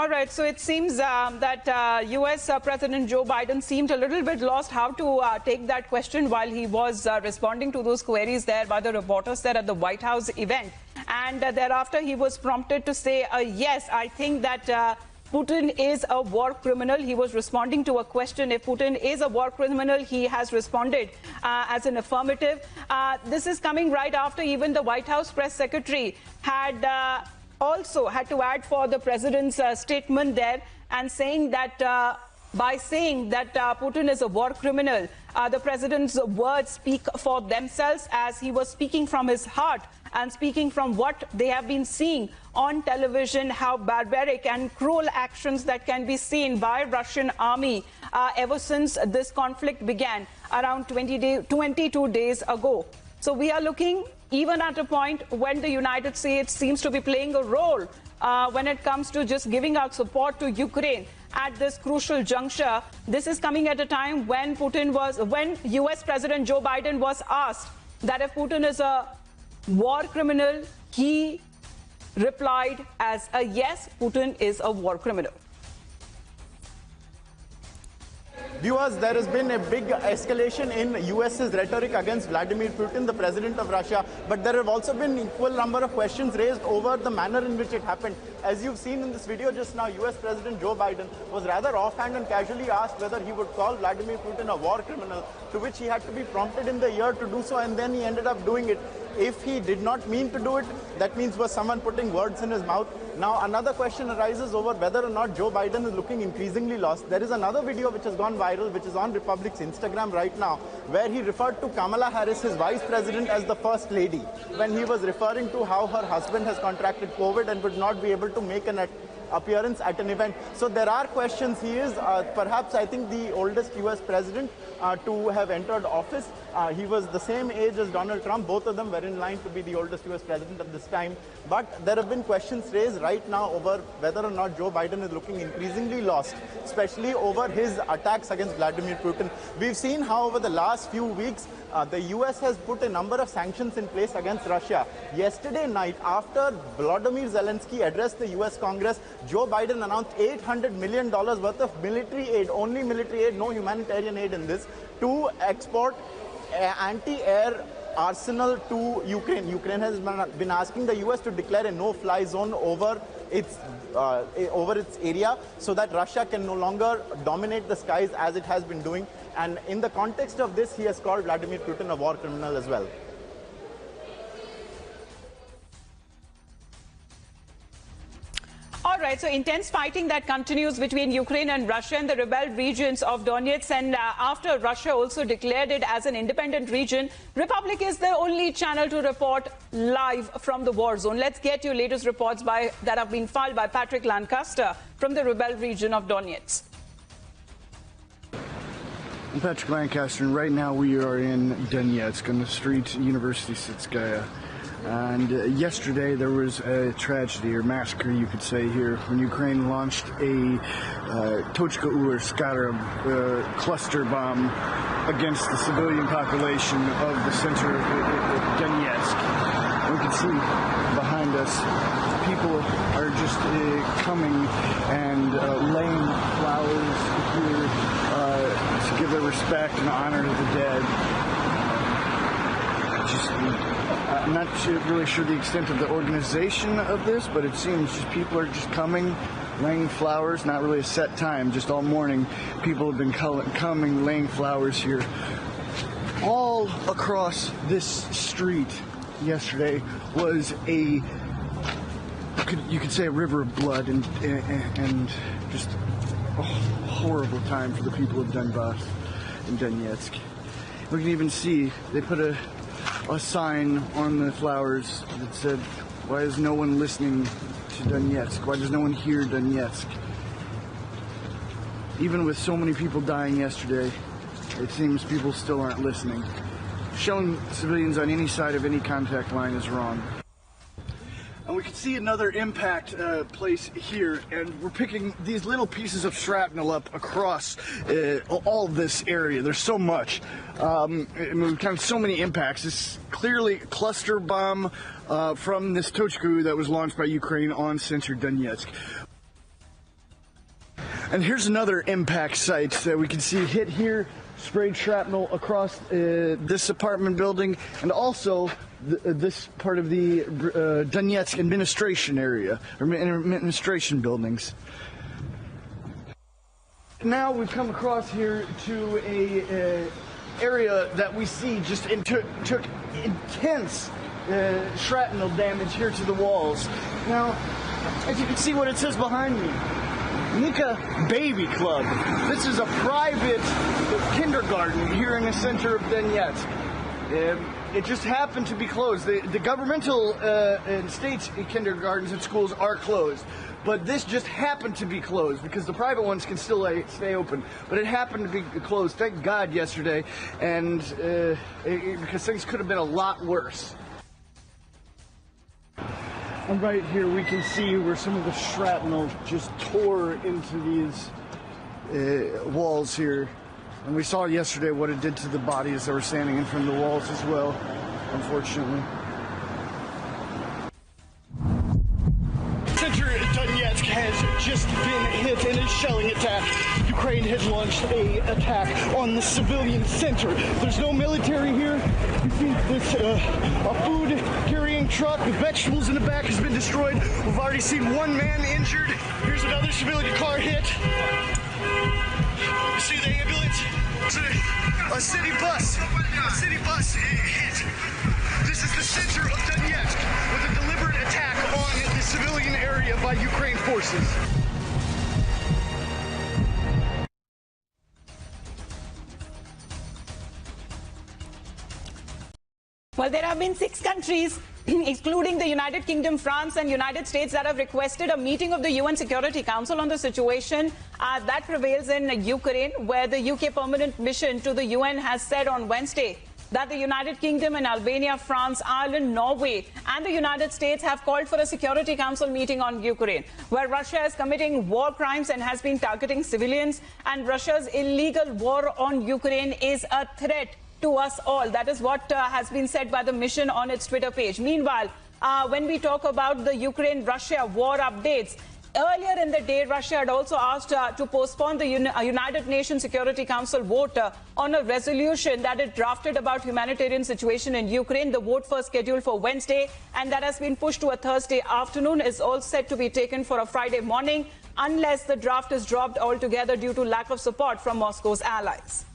All right, so it seems that U.S. President Joe Biden seemed a little bit lost how to take that question while he was responding to those queries there by the reporters there at the White House event. And thereafter, he was prompted to say, yes, I think that Putin is a war criminal. He was responding to a question. If Putin is a war criminal, he has responded as an affirmative. This is coming right after even the White House press secretary had also had to add for the president's statement there and saying that by saying that Putin is a war criminal, the president's words speak for themselves, as he was speaking from his heart and speaking from what they have been seeing on television, how barbaric and cruel actions that can be seen by Russian army ever since this conflict began around 22 days ago. So we are looking even at a point when the United States seems to be playing a role when it comes to just giving out support to Ukraine at this crucial juncture. This is coming at a time when when U.S. President Joe Biden was asked that if Putin is a war criminal, he replied as a yes, Putin is a war criminal. Viewers, there has been a big escalation in US's rhetoric against Vladimir Putin, the president of Russia, but there have also been equal number of questions raised over the manner in which it happened. As you've seen in this video just now, US President Joe Biden was rather offhand and casually asked whether he would call Vladimir Putin a war criminal, to which he had to be prompted in the ear to do so, and then he ended up doing it. If he did not mean to do it, that means was someone putting words in his mouth. Now, another question arises over whether or not Joe Biden is looking increasingly lost. There is another video which has gone viral, which is on Republic's Instagram right now, where he referred to Kamala Harris, his vice president, as the first lady, when he was referring to how her husband has contracted COVID and would not be able to make an appearance at an event. So there are questions. He is perhaps, I think, the oldest US president to have entered office. He was the same age as Donald Trump. Both of them were in line to be the oldest US president at this time. But there have been questions raised right now over whether or not Joe Biden is looking increasingly lost, especially over his attacks against Vladimir Putin. We've seen how over the last few weeks, the US has put a number of sanctions in place against Russia. Yesterday night, after Volodymyr Zelensky addressed the US Congress, Joe Biden announced $800 million worth of military aid, only military aid, no humanitarian aid in this, to export anti-air arsenal to Ukraine. Ukraine has been asking the US to declare a no-fly zone over its area so that Russia can no longer dominate the skies as it has been doing. And in the context of this, he has called Vladimir Putin a war criminal as well. All right, so intense fighting that continues between Ukraine and Russia in the rebel regions of Donetsk, and after Russia also declared it as an independent region, Republic is the only channel to report live from the war zone. Let's get your latest reports that have been filed by Patrick Lancaster from the rebel region of Donetsk. I'm Patrick Lancaster, and right now we are in Donetsk on the street University Sitskaya. And yesterday there was a tragedy, or massacre you could say here, when Ukraine launched a Tochka or Skara cluster bomb against the civilian population of the center of Donetsk. We can see behind us, people are just coming and laying flowers here to give their respect and honor to the dead. I'm not really sure the extent of the organization of this, but it seems just people are just coming, laying flowers, not really a set time, just all morning. People have been coming, laying flowers here. All across this street yesterday was you could say a river of blood and just a horrible time for the people of Donbass and Donetsk. We can even see they put a sign on the flowers that said, "Why is no one listening to Donetsk? Why does no one hear Donetsk?" Even with so many people dying yesterday, it seems people still aren't listening. Showing civilians on any side of any contact line is wrong. And we can see another impact place here, and we're picking these little pieces of shrapnel up across all this area. There's so much. We've kind of so many impacts. This is clearly a cluster bomb from this Tochka that was launched by Ukraine on center Donetsk. And here's another impact site that we can see hit here, sprayed shrapnel across this apartment building, and also this part of the Donetsk administration area, or administration buildings. Now we've come across here to a area that we see just took intense shrapnel damage here to the walls. Now, as you can see what it says behind me, Nika Baby Club. This is a private kindergarten here in the center of Donetsk. It just happened to be closed. The governmental and state kindergartens and schools are closed. But this just happened to be closed because the private ones can still stay open. But it happened to be closed, thank God, yesterday, and because things could have been a lot worse. And right here we can see where some of the shrapnel just tore into these walls here. And we saw yesterday what it did to the bodies that were standing in front of the walls as well, unfortunately. Donetsk has just been hit in a shelling attack. Ukraine has launched an attack on the civilian center. There's no military here. You see this a food carrying truck with vegetables in the back has been destroyed. We've already seen one man injured. Here's another civilian car hit. You see the ambulance? A city bus. A city bus hit. This is the center of Donetsk with a deliberate attack on the civilian area by Ukraine forces. Well, there have been 6 countries, excluding the United Kingdom, France and United States, that have requested a meeting of the UN Security Council on the situation that prevails in Ukraine, where the UK permanent mission to the UN has said on Wednesday that the United Kingdom and Albania, France, Ireland, Norway and the United States have called for a Security Council meeting on Ukraine, where Russia is committing war crimes and has been targeting civilians, and Russia's illegal war on Ukraine is a threat to us all. That is what has been said by the mission on its Twitter page. Meanwhile, when we talk about the Ukraine-Russia war updates, earlier in the day, Russia had also asked to postpone the United Nations Security Council vote on a resolution that it drafted about humanitarian situation in Ukraine. The vote first scheduled for Wednesday, and that has been pushed to a Thursday afternoon, is all set to be taken for a Friday morning, unless the draft is dropped altogether due to lack of support from Moscow's allies.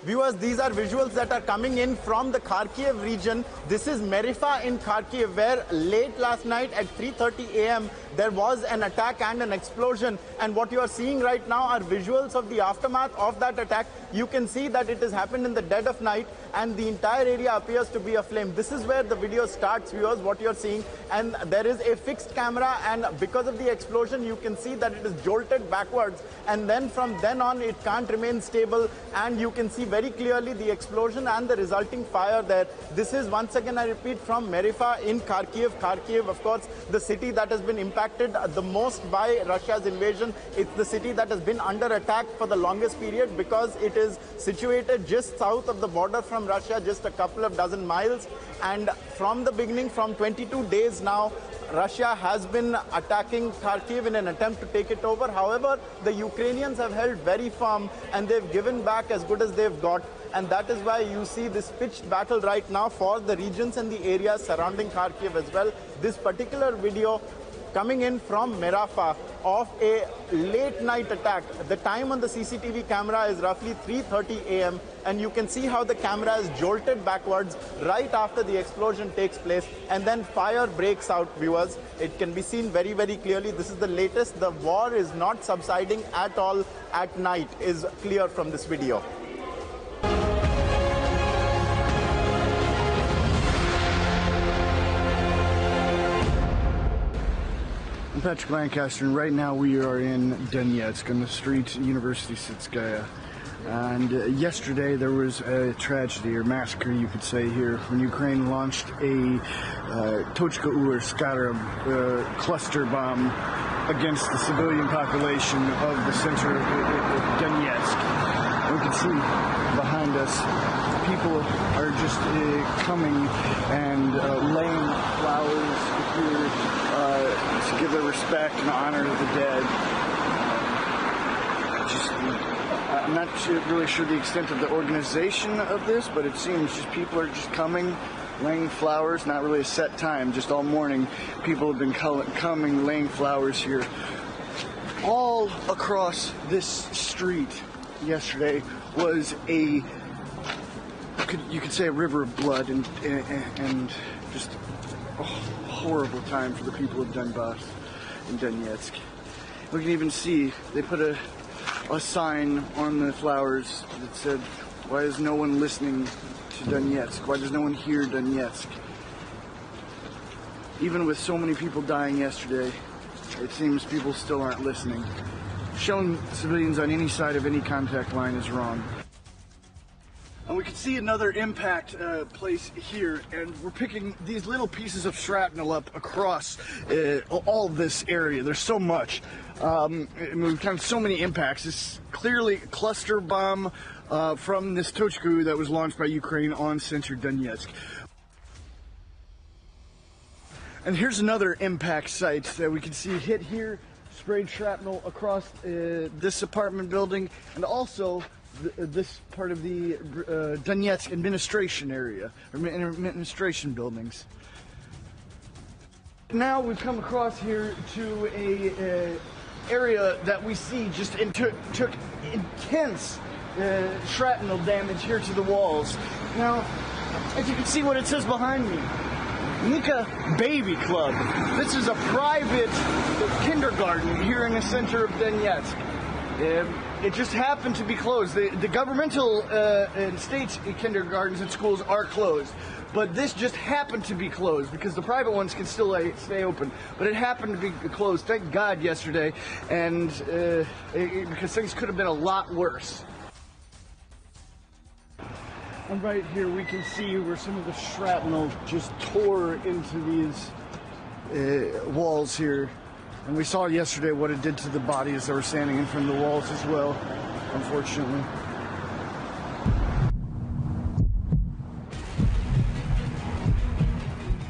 Viewers, these are visuals that are coming in from the Kharkiv region. This is Marifa in Kharkiv, where late last night at 3:30 a.m. there was an attack and an explosion. And what you are seeing right now are visuals of the aftermath of that attack. You can see that it has happened in the dead of night and the entire area appears to be aflame. This is where the video starts, viewers, what you're seeing. And there is a fixed camera, and because of the explosion, you can see that it is jolted backwards. And then from then on, it can't remain stable. And you can see very clearly the explosion and the resulting fire there. This is, once again, I repeat, from Marifa in Kharkiv. Kharkiv, of course, the city that has been impacted the most by Russia's invasion. It's the city that has been under attack for the longest period because it is situated just south of the border from Russia, just a couple of dozen miles. And from the beginning, from 22 days now, Russia has been attacking Kharkiv in an attempt to take it over. However, the Ukrainians have held very firm and they've given back as good as they've got. And that is why you see this pitched battle right now for the regions and the areas surrounding Kharkiv as well. This particular video coming in from Marifa of a late night attack. The time on the CCTV camera is roughly 3:30 a.m. and you can see how the camera is jolted backwards right after the explosion takes place, and then fire breaks out, viewers. It can be seen very, very clearly. This is the latest. The war is not subsiding at all at night, is clear from this video. I'm Patrick Lancaster, and right now we are in Donetsk on the street University Sitskaya. And yesterday there was a tragedy, or massacre you could say here, when Ukraine launched a Tochka Ur Skara cluster bomb against the civilian population of the center of Donetsk. We can see behind us, people are just coming and laying flowers here to give their respect and honor to the dead. I'm not really sure the extent of the organization of this, but it seems just people are just coming, laying flowers, not really a set time, just all morning. People have been coming, laying flowers here. All across this street yesterday was you could say a river of blood and just a horrible time for the people of Donbass and Donetsk. We can even see they put a sign on the flowers that said, "Why is no one listening to Donetsk? Why does no one hear Donetsk?" Even with so many people dying yesterday, it seems people still aren't listening. Showing civilians on any side of any contact line is wrong. And we can see another impact place here, and we're picking these little pieces of shrapnel up across all this area. There's so much. We've had so many impacts. It's clearly a cluster bomb from this Tochku that was launched by Ukraine on center Donetsk. And here's another impact site that we can see hit here, sprayed shrapnel across this apartment building, and also this part of the Donetsk administration area, or administration buildings. Now we've come across here to a area that we see just took intense shrapnel damage here to the walls. Now, as you can see what it says behind me, Nika Baby Club. This is a private kindergarten here in the center of Donetsk. It just happened to be closed. The governmental and state kindergartens and schools are closed, but this just happened to be closed because the private ones can still stay open. But it happened to be closed, thank God, yesterday, and because things could have been a lot worse. And right here we can see where some of the shrapnel just tore into these walls here. And we saw yesterday what it did to the bodies that were standing in front of the walls as well, unfortunately.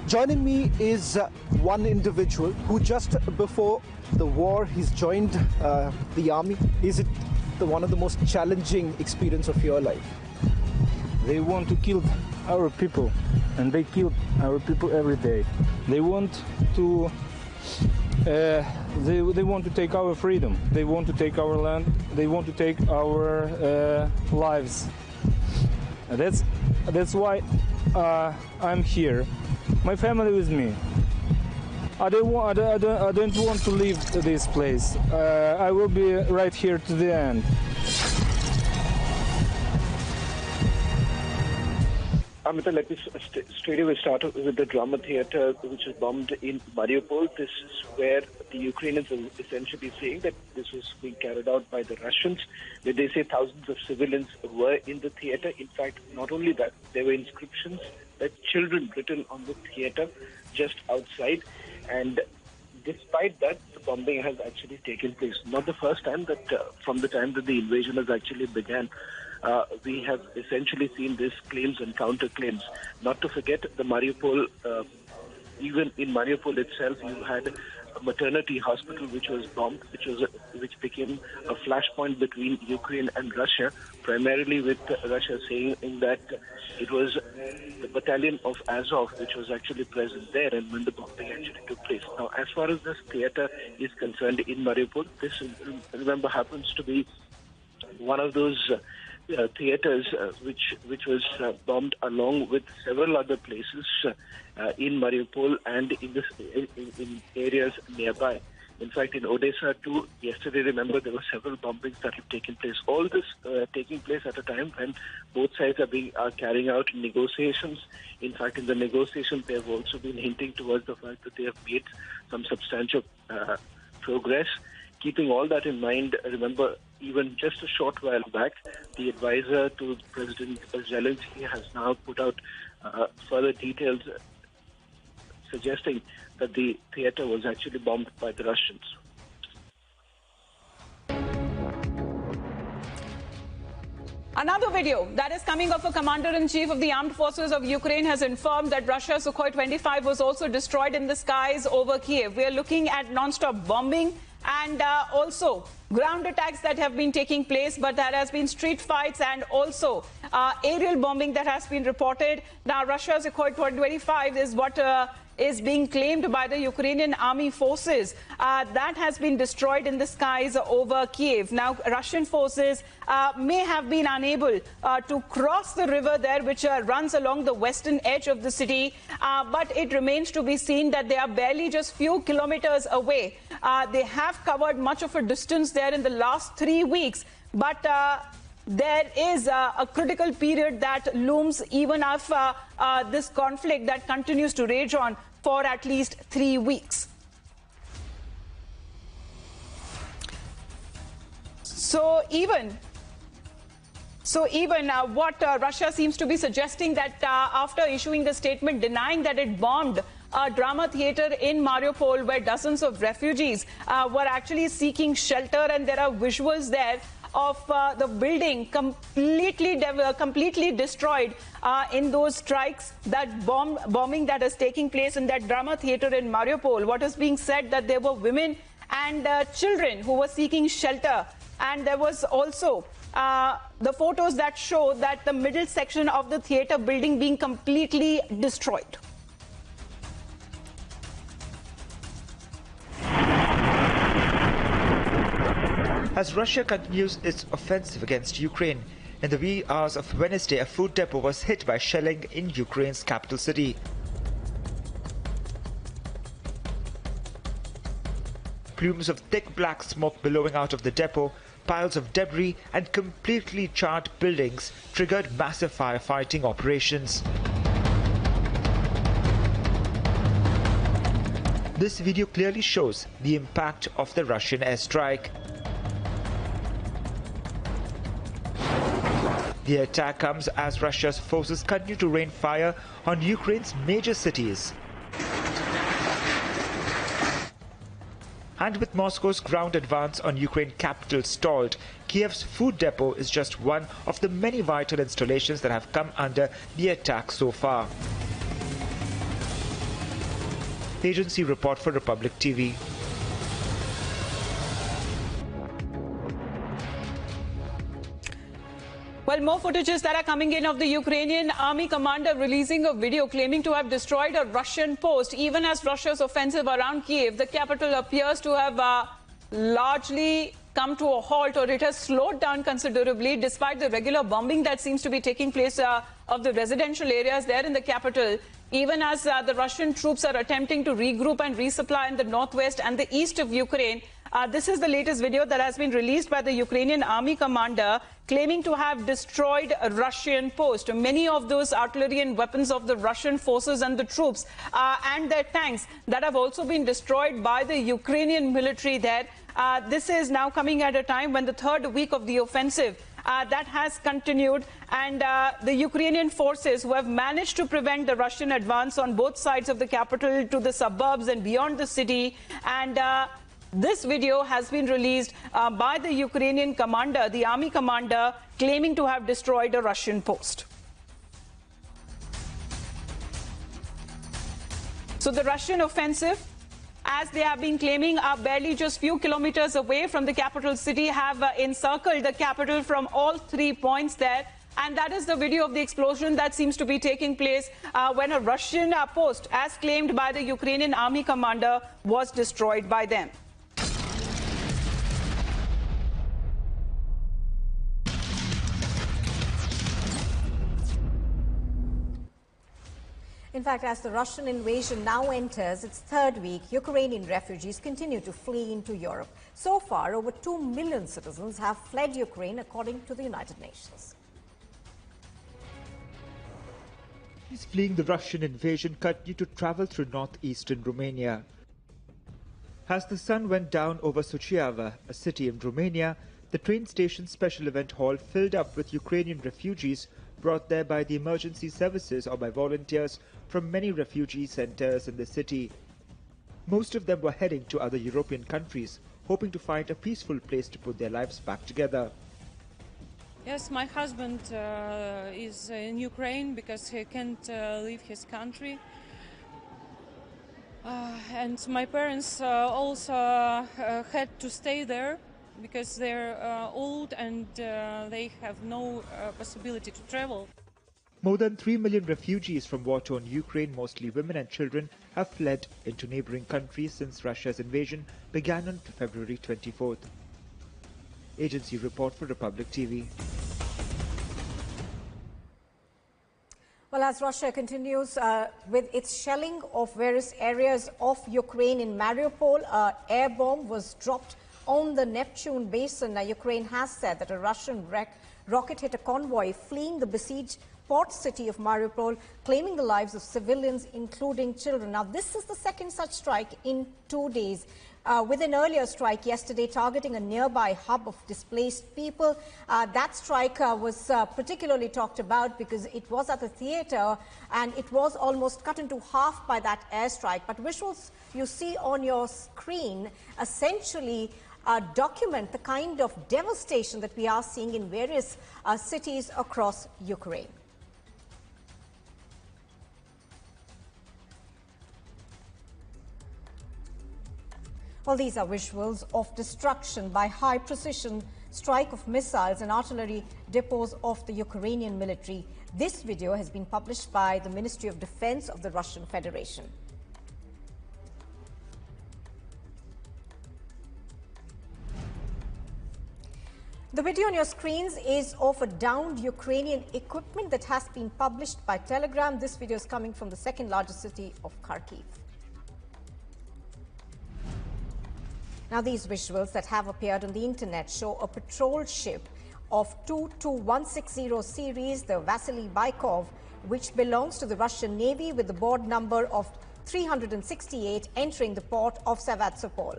Joining me is one individual who just before the war, he's joined the army. Is it one of the most challenging experience of your life? They want to kill our people, and they kill our people every day. They want to they want to take our freedom. They want to take our land. They want to take our lives. That's why I'm here. My family with me. I don't want to leave this place. I will be right here to the end. Amita, let me straight away start with the drama theater, which was bombed in Mariupol. This is where the Ukrainians are essentially saying that this was being carried out by the Russians, where they say thousands of civilians were in the theater. In fact, not only that, there were inscriptions that children written on the theater just outside. And despite that, the bombing has actually taken place. Not the first time, but from the time that the invasion has actually began. We have essentially seen these claims and counterclaims. Not to forget the Mariupol, even in Mariupol itself, you had a maternity hospital which was bombed, which became a flashpoint between Ukraine and Russia, primarily with Russia saying that it was the battalion of Azov which was actually present there and when the bombing actually took place. Now, as far as this theater is concerned in Mariupol, this, remember, happens to be one of those theaters which was bombed along with several other places in Mariupol and in areas nearby. In fact, in Odessa too, yesterday, remember, there were several bombings that have taken place. All this taking place at a time when both sides are carrying out negotiations. In fact, in the negotiations, they have also been hinting towards the fact that they have made some substantial progress. Keeping all that in mind, remember, even just a short while back, the advisor to President Zelensky has now put out further details suggesting that the theater was actually bombed by the Russians. Another video that is coming of a commander-in-chief of the armed forces of Ukraine has informed that Russia's Sukhoi 25 was also destroyed in the skies over Kyiv. We are looking at non-stop bombing and also ground attacks that have been taking place, but there has been street fights and also aerial bombing that has been reported. Now, Russia's Sukhoi 25 is what is being claimed by the Ukrainian army forces that has been destroyed in the skies over Kyiv. Now, Russian forces may have been unable to cross the river there, which runs along the western edge of the city, but it remains to be seen that they are barely just few kilometers away. They have covered much of a distance there in the last 3 weeks, but there is a critical period that looms even if this conflict that continues to rage on for at least 3 weeks. So even what Russia seems to be suggesting that after issuing the statement denying that it bombed a drama theater in Mariupol where dozens of refugees were actually seeking shelter, and there are visuals there of the building completely destroyed in those strikes, that bombing that is taking place in that drama theater in Mariupol. What is being said that there were women and children who were seeking shelter, and there was also the photos that show that the middle section of the theater building being completely destroyed. As Russia continues its offensive against Ukraine, in the wee hours of Wednesday, a food depot was hit by shelling in Ukraine's capital city. Plumes of thick black smoke billowing out of the depot, piles of debris and completely charred buildings triggered massive firefighting operations. This video clearly shows the impact of the Russian airstrike. The attack comes as Russia's forces continue to rain fire on Ukraine's major cities. And with Moscow's ground advance on Ukraine capital stalled, Kiev's food depot is just one of the many vital installations that have come under the attack so far. Agency report for Republic TV. Well, more footages that are coming in of the Ukrainian army commander releasing a video claiming to have destroyed a Russian post. Even as Russia's offensive around Kyiv, the capital appears to have largely come to a halt, or it has slowed down considerably despite the regular bombing that seems to be taking place of the residential areas there in the capital. Even as the Russian troops are attempting to regroup and resupply in the northwest and the east of Ukraine. This is the latest video that has been released by the Ukrainian army commander claiming to have destroyed a Russian post. Many of those artillery and weapons of the Russian forces and the troops and their tanks that have also been destroyed by the Ukrainian military there. This is now coming at a time when the third week of the offensive that has continued, and the Ukrainian forces who have managed to prevent the Russian advance on both sides of the capital to the suburbs and beyond the city. And this video has been released by the Ukrainian commander, the army commander, claiming to have destroyed a Russian post. So the Russian offensive, as they have been claiming, are barely just few kilometers away from the capital city, have encircled the capital from all 3 points there. And that is the video of the explosion that seems to be taking place when a Russian post, as claimed by the Ukrainian army commander, was destroyed by them. In fact, as the Russian invasion now enters its third week, Ukrainian refugees continue to flee into Europe. So far, over 2 million citizens have fled Ukraine, according to the United Nations. Those fleeing the Russian invasion continue to travel through northeastern Romania. As the sun went down over Suceava, a city in Romania, the train station special event hall filled up with Ukrainian refugees brought there by the emergency services or by volunteers from many refugee centers in the city. Most of them were heading to other European countries, hoping to find a peaceful place to put their lives back together. Yes, my husband is in Ukraine because he can't leave his country. And my parents also had to stay there because they're old and they have no possibility to travel. More than 3 million refugees from war-torn Ukraine, mostly women and children, have fled into neighboring countries since Russia's invasion began on February 24th. Agency report for Republic TV. Well, as Russia continues with its shelling of various areas of Ukraine, in Mariupol, an air bomb was dropped on the Neptune Basin. Now, Ukraine has said that a Russian rocket hit a convoy fleeing the besieged port city of Mariupol, claiming the lives of civilians, including children. Now, this is the second such strike in 2 days. With an earlier strike yesterday targeting a nearby hub of displaced people. That strike was particularly talked about because it was at the theatre and it was almost cut into half by that airstrike. But visuals you see on your screen essentially document the kind of devastation that we are seeing in various cities across Ukraine. Well, these are visuals of destruction by high-precision strike of missiles and artillery depots of the Ukrainian military. This video has been published by the Ministry of Defense of the Russian Federation. The video on your screens is of a downed Ukrainian equipment that has been published by Telegram. This video is coming from the second largest city of Kharkiv. Now, these visuals that have appeared on the internet show a patrol ship of 22160 series, the Vasily Baikov, which belongs to the Russian Navy, with the board number of 368, entering the port of Sevastopol.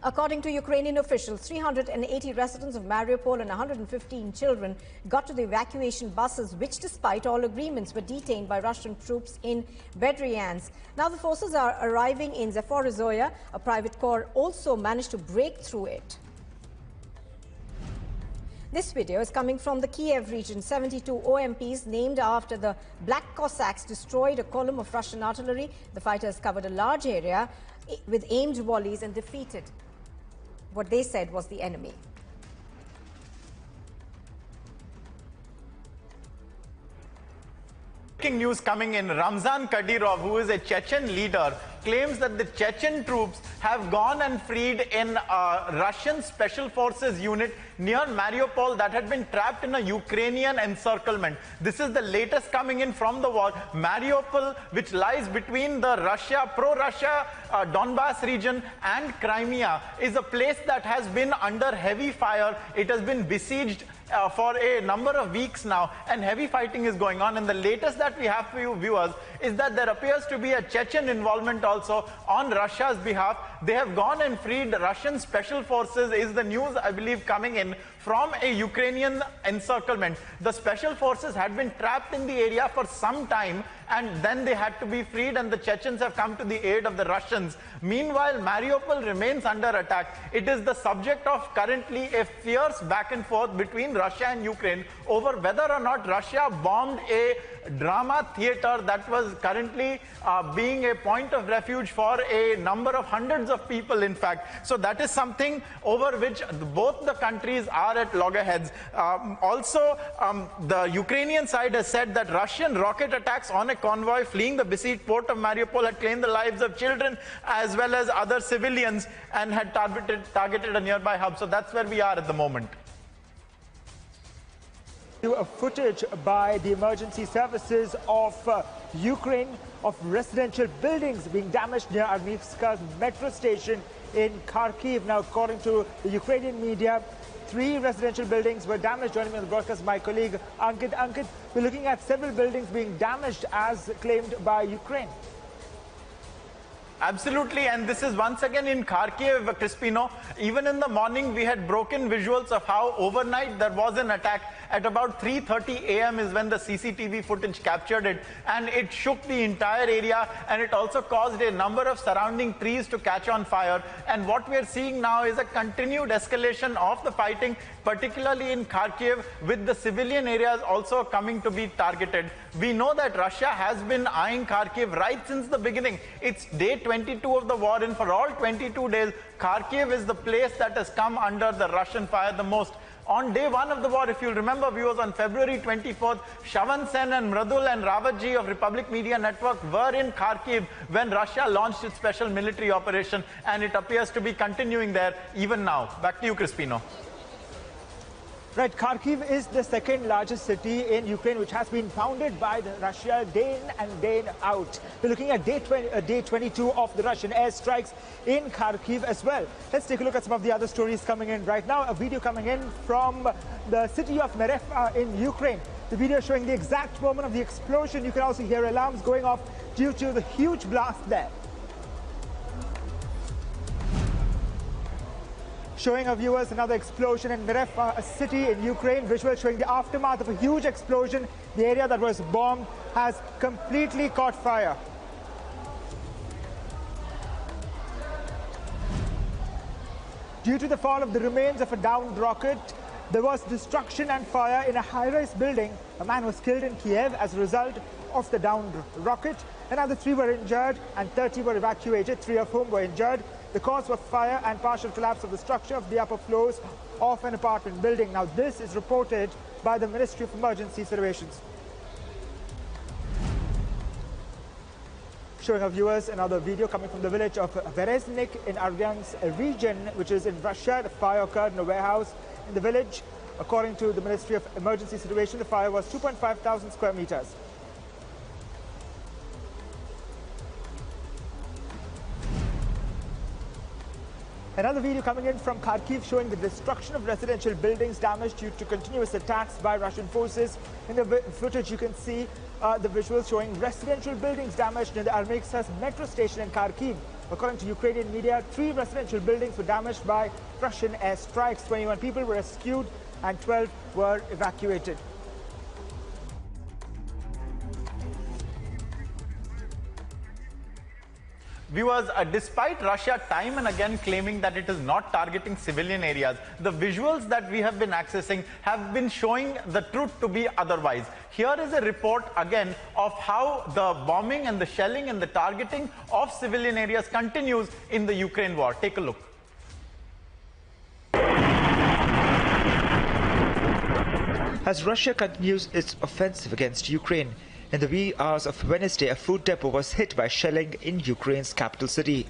According to Ukrainian officials, 380 residents of Mariupol and 115 children got to the evacuation buses, which, despite all agreements, were detained by Russian troops in Bedryansk. Now, the forces are arriving in Zaporizhzhia. A private corps also managed to break through it. This video is coming from the Kyiv region. 72 OMPs named after the Black Cossacks destroyed a column of Russian artillery. The fighters covered a large area with aimed volleys and defeated what they said was the enemy. Breaking news coming in. Ramzan Kadyrov, who is a Chechen leader, claims that the Chechen troops have gone and freed in a Russian Special Forces unit near Mariupol that had been trapped in a Ukrainian encirclement. This is the latest coming in from the war. Mariupol, which lies between the pro-Russia Donbass region and Crimea, is a place that has been under heavy fire. It has been besieged for a number of weeks now, and heavy fighting is going on. And the latest that we have for you viewers is that there appears to be a Chechen involvement also on Russia's behalf. They have gone and freed Russian special forces, is the news, I believe, coming in from a Ukrainian encirclement. The special forces had been trapped in the area for some time, and then they had to be freed, and the Chechens have come to the aid of the Russians. Meanwhile, Mariupol remains under attack. It is the subject of currently a fierce back and forth between Russia and Ukraine over whether or not Russia bombed a drama theater that was currently being a point of refuge for a number of hundreds of people, in fact. So that is something over which both the countries are at loggerheads. Also, the Ukrainian side has said that Russian rocket attacks on a convoy fleeing the besieged port of Mariupol had claimed the lives of children as well as other civilians and had targeted a nearby hub. So that's where we are at the moment. A footage by the emergency services of Ukraine of residential buildings being damaged near Armivska's metro station in Kharkiv. Now, according to the Ukrainian media, 3 residential buildings were damaged. Joining me on the broadcast, my colleague Ankit. Ankit, we're looking at several buildings being damaged as claimed by Ukraine. Absolutely, and this is once again in Kharkiv, Crispino. Even in the morning, we had broken visuals of how overnight there was an attack. At about 3:30 a.m. is when the CCTV footage captured it, and it shook the entire area, and it also caused a number of surrounding trees to catch on fire. And what we are seeing now is a continued escalation of the fighting, particularly in Kharkiv, with the civilian areas also coming to be targeted. We know that Russia has been eyeing Kharkiv right since the beginning. It's day 22 of the war, and for all 22 days, Kharkiv is the place that has come under the Russian fire the most. On day one of the war, if you'll remember, viewers, on February 24th, Shavan Sen and Mradul and Rawatji of Republic Media Network were in Kharkiv when Russia launched its special military operation, and it appears to be continuing there even now. Back to you, Crispino. Right, Kharkiv is the second largest city in Ukraine, which has been pounded by Russia day in and day out. We're looking at day 22 of the Russian airstrikes in Kharkiv as well. Let's take a look at some of the other stories coming in right now. A video coming in from the city of Merefa in Ukraine. The video showing the exact moment of the explosion. You can also hear alarms going off due to the huge blast there. Showing our viewers another explosion in Merefa, a city in Ukraine. Visual showing the aftermath of a huge explosion. The area that was bombed has completely caught fire. Due to the fall of the remains of a downed rocket, there was destruction and fire in a high-rise building. A man was killed in Kyiv as a result of the downed rocket. Another 3 were injured and 30 were evacuated, 3 of whom were injured. The cause was fire and partial collapse of the structure of the upper floors of an apartment building. Now, this is reported by the Ministry of Emergency Situations. Showing our viewers another video coming from the village of Bereznik in Aryansk region, which is in Russia. The fire occurred in a warehouse in the village. According to the Ministry of Emergency Situation, the fire was 2,500 square meters. Another video coming in from Kharkiv showing the destruction of residential buildings damaged due to continuous attacks by Russian forces. In the footage, you can see the visuals showing residential buildings damaged near the Armeksas metro station in Kharkiv. According to Ukrainian media, 3 residential buildings were damaged by Russian airstrikes. 21 people were rescued and 12 were evacuated. Viewers, despite Russia time and again claiming that it is not targeting civilian areas, the visuals that we have been accessing have been showing the truth to be otherwise. Here is a report again of how the bombing and the shelling and the targeting of civilian areas continues in the Ukraine war. Take a look. As Russia continues its offensive against Ukraine, in the wee hours of Wednesday, a food depot was hit by shelling in Ukraine's capital city.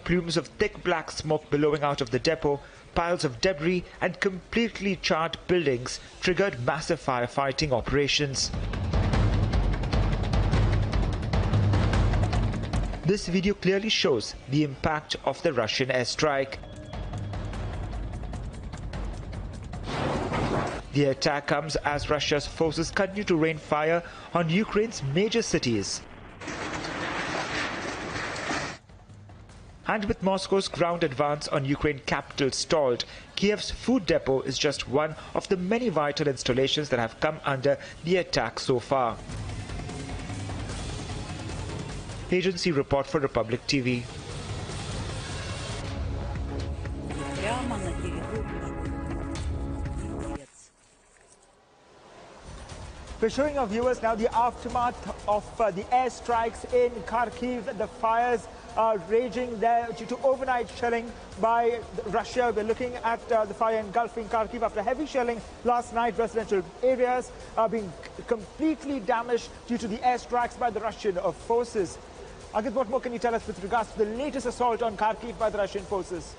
Plumes of thick black smoke billowing out of the depot, piles of debris and completely charred buildings triggered massive firefighting operations. This video clearly shows the impact of the Russian airstrike. The attack comes as Russia's forces continue to rain fire on Ukraine's major cities. And with Moscow's ground advance on Ukraine capital stalled, Kyiv's food depot is just one of the many vital installations that have come under the attack so far. Agency report for Republic TV. We're showing our viewers now the aftermath of the airstrikes in Kharkiv. The fires are raging there due to overnight shelling by Russia. We're looking at the fire engulfing Kharkiv after heavy shelling last night. Residential areas are being completely damaged due to the airstrikes by the Russian forces. Agit, what more can you tell us with regards to the latest assault on Kharkiv by the Russian forces?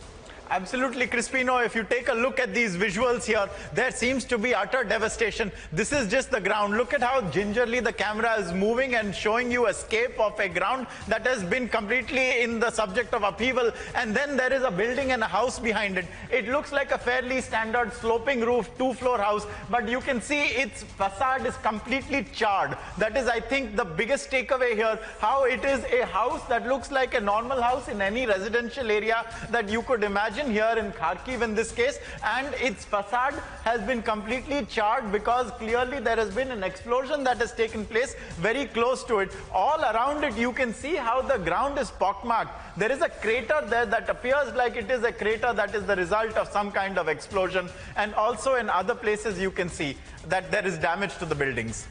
Absolutely, Crispino. If you take a look at these visuals here, there seems to be utter devastation. This is just the ground. Look at how gingerly the camera is moving and showing you a scape of a ground that has been completely in the subject of upheaval. And then there is a building and a house behind it. It looks like a fairly standard sloping roof, two-floor house, but you can see its facade is completely charred. That is, I think, the biggest takeaway here, how it is a house that looks like a normal house in any residential area that you could imagine here in Kharkiv in this case, and its facade has been completely charred because clearly there has been an explosion that has taken place very close to it. All around it you can see how the ground is pockmarked. There is a crater there that appears like it is a crater that is the result of some kind of explosion, and also in other places you can see that there is damage to the buildings.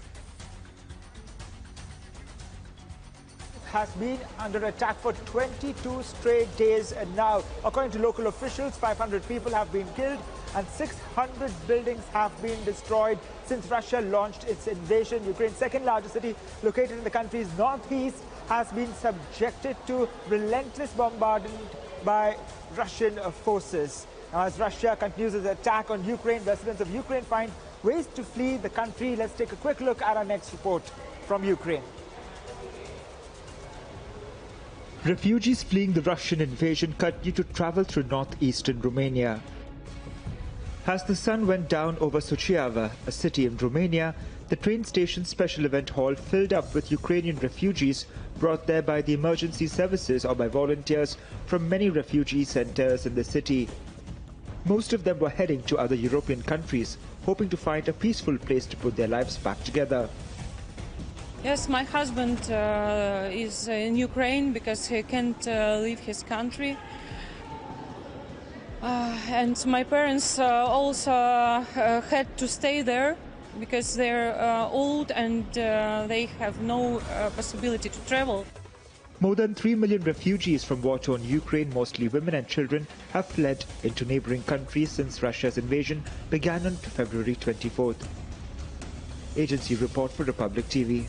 Has been under attack for 22 straight days, and now, according to local officials, 500 people have been killed and 600 buildings have been destroyed since Russia launched its invasion. Ukraine's second largest city, located in the country's northeast, has been subjected to relentless bombardment by Russian forces. Now, as Russia continues its attack on Ukraine, residents of Ukraine find ways to flee the country. Let's take a quick look at our next report from Ukraine. Refugees fleeing the Russian invasion continue to travel through northeastern Romania. As the sun went down over Suceava, a city in Romania, the train station special event hall filled up with Ukrainian refugees brought there by the emergency services or by volunteers from many refugee centers in the city. Most of them were heading to other European countries, hoping to find a peaceful place to put their lives back together. Yes, my husband is in Ukraine because he can't leave his country. And my parents also had to stay there because they're old and they have no possibility to travel. More than 3 million refugees from war-torn Ukraine, mostly women and children, have fled into neighboring countries since Russia's invasion began on February 24th. Agency report for Republic TV.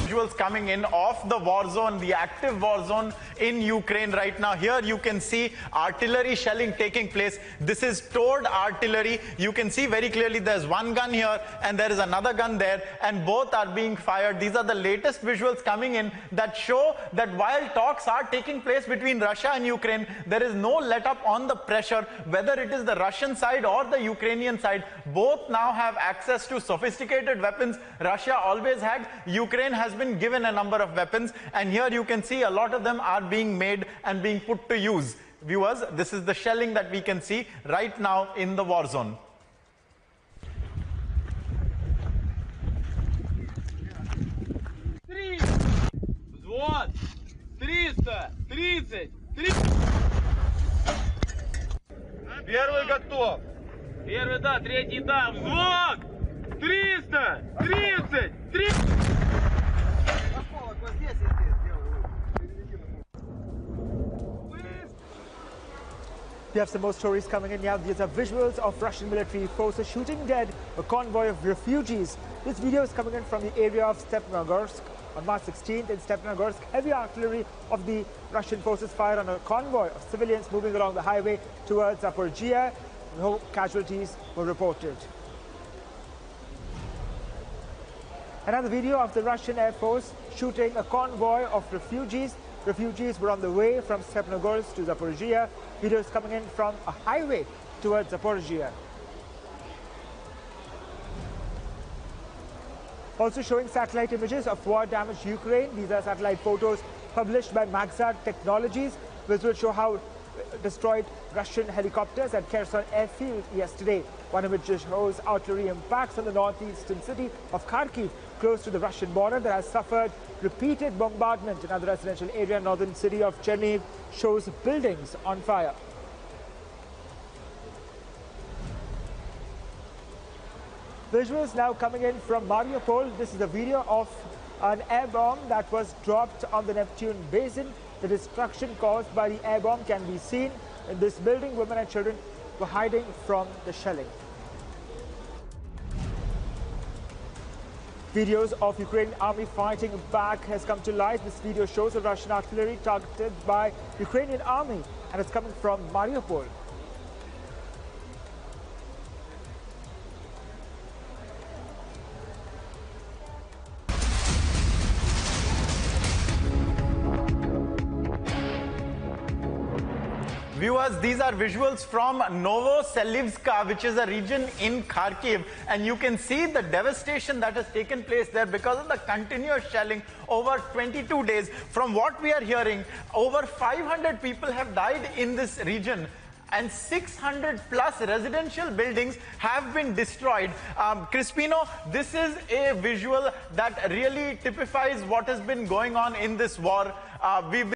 Visuals coming in of the war zone, the active war zone in Ukraine right now. Here you can see artillery shelling taking place. This is towed artillery. You can see very clearly there's one gun here and there is another gun there, and both are being fired. These are the latest visuals coming in that show that while talks are taking place between Russia and Ukraine, there is no let up on the pressure, whether it is the Russian side or the Ukrainian side. Both now have access to sophisticated weapons. Russia always had. Ukraine has been given a number of weapons, and here you can see a lot of them are being made and being put to use. Viewers, this is the shelling that we can see right now in the war zone. Первый готов. Первый, да, третий, да. Взвод! 333! We have some more stories coming in now. These are visuals of Russian military forces shooting dead a convoy of refugees. This video is coming in from the area of Stepnogorsk. On March 16th in Stepnogorsk, heavy artillery of the Russian forces fired on a convoy of civilians moving along the highway towards Zaporizhia. No casualties were reported. Another video of the Russian Air Force shooting a convoy of refugees. Refugees were on the way from Stepnogorsk to Zaporizhia. Videos coming in from a highway towards Zaporizhia. Also showing satellite images of war-damaged Ukraine. These are satellite photos published by Maxar Technologies. Visuals show how destroyed Russian helicopters at Kherson airfield yesterday. One image shows artillery impacts on the northeastern city of Kharkiv, close to the Russian border, that has suffered repeated bombardment. Another residential area, northern city of Chernihiv, shows buildings on fire. Visuals now coming in from Mariupol. This is a video of an air bomb that was dropped on the Neptune Basin. The destruction caused by the air bomb can be seen in this building. Women and children were hiding from the shelling. Videos of Ukrainian army fighting back has come to light. This video shows the Russian artillery targeted by Ukrainian army and it's coming from Mariupol. Viewers, these are visuals from Novoselivska, which is a region in Kharkiv, and you can see the devastation that has taken place there because of the continuous shelling over 22 days. From what we are hearing, over 500 people have died in this region, and 600 plus residential buildings have been destroyed. Crispino, this is a visual that really typifies what has been going on in this war. We've